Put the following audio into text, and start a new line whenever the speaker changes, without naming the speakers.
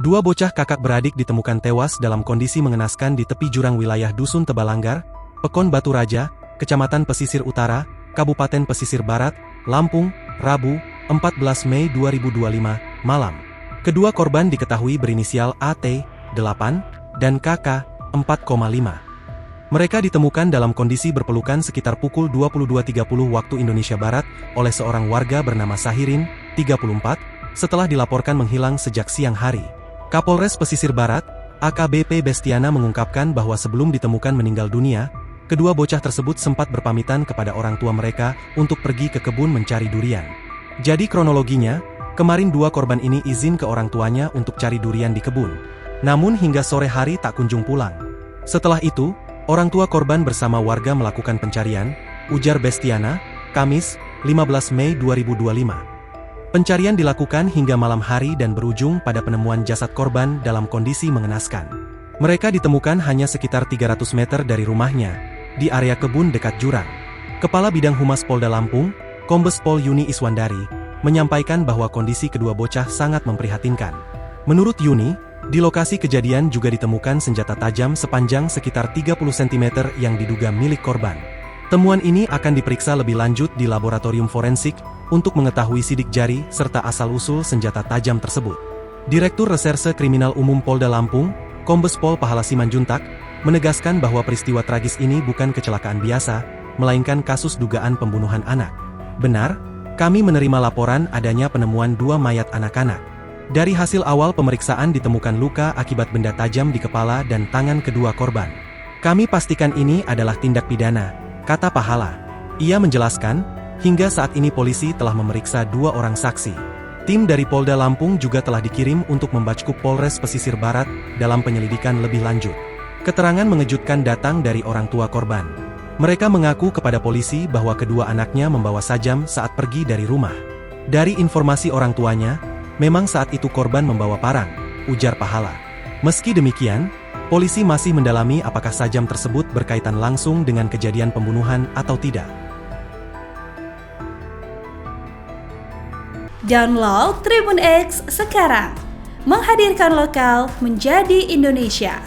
Dua bocah kakak beradik ditemukan tewas dalam kondisi mengenaskan di tepi jurang wilayah Dusun Tebalanggar, Pekon Batu Raja, Kecamatan Pesisir Utara, Kabupaten Pesisir Barat, Lampung, Rabu, 14 Mei 2025, malam. Kedua korban diketahui berinisial AT, 8, dan KK, 4,5. Mereka ditemukan dalam kondisi berpelukan sekitar pukul 22.30 waktu Indonesia Barat oleh seorang warga bernama Sahirin, 34, setelah dilaporkan menghilang sejak siang hari. Kapolres Pesisir Barat, AKBP Bestiana mengungkapkan bahwa sebelum ditemukan meninggal dunia, kedua bocah tersebut sempat berpamitan kepada orang tua mereka untuk pergi ke kebun mencari durian. Jadi kronologinya, kemarin dua korban ini izin ke orang tuanya untuk cari durian di kebun. Namun hingga sore hari tak kunjung pulang. Setelah itu, orang tua korban bersama warga melakukan pencarian, ujar Bestiana, Kamis, 15 Mei 2025. Pencarian dilakukan hingga malam hari dan berujung pada penemuan jasad korban dalam kondisi mengenaskan. Mereka ditemukan hanya sekitar 300 meter dari rumahnya, di area kebun dekat jurang. Kepala Bidang Humas Polda Lampung, Kombes Pol Yuni Iswandari, menyampaikan bahwa kondisi kedua bocah sangat memprihatinkan. Menurut Yuni, di lokasi kejadian juga ditemukan senjata tajam sepanjang sekitar 30 cm yang diduga milik korban. Temuan ini akan diperiksa lebih lanjut di laboratorium forensik untuk mengetahui sidik jari serta asal-usul senjata tajam tersebut. Direktur Reserse Kriminal Umum Polda Lampung, Kombes Pol Pahala Simanjuntak, menegaskan bahwa peristiwa tragis ini bukan kecelakaan biasa, melainkan kasus dugaan pembunuhan anak. Benar, kami menerima laporan adanya penemuan dua mayat anak-anak. Dari hasil awal pemeriksaan ditemukan luka akibat benda tajam di kepala dan tangan kedua korban. Kami pastikan ini adalah tindak pidana, kata Pahala. Ia menjelaskan, hingga saat ini polisi telah memeriksa dua orang saksi. Tim dari Polda Lampung juga telah dikirim untuk membackup Polres Pesisir Barat dalam penyelidikan lebih lanjut. Keterangan mengejutkan datang dari orang tua korban. Mereka mengaku kepada polisi bahwa kedua anaknya membawa sajam saat pergi dari rumah. Dari informasi orang tuanya, memang saat itu korban membawa parang, ujar Pahala. Meski demikian, polisi masih mendalami apakah sajam tersebut berkaitan langsung dengan kejadian pembunuhan atau tidak.
Download Tribun X sekarang, menghadirkan lokal menjadi Indonesia.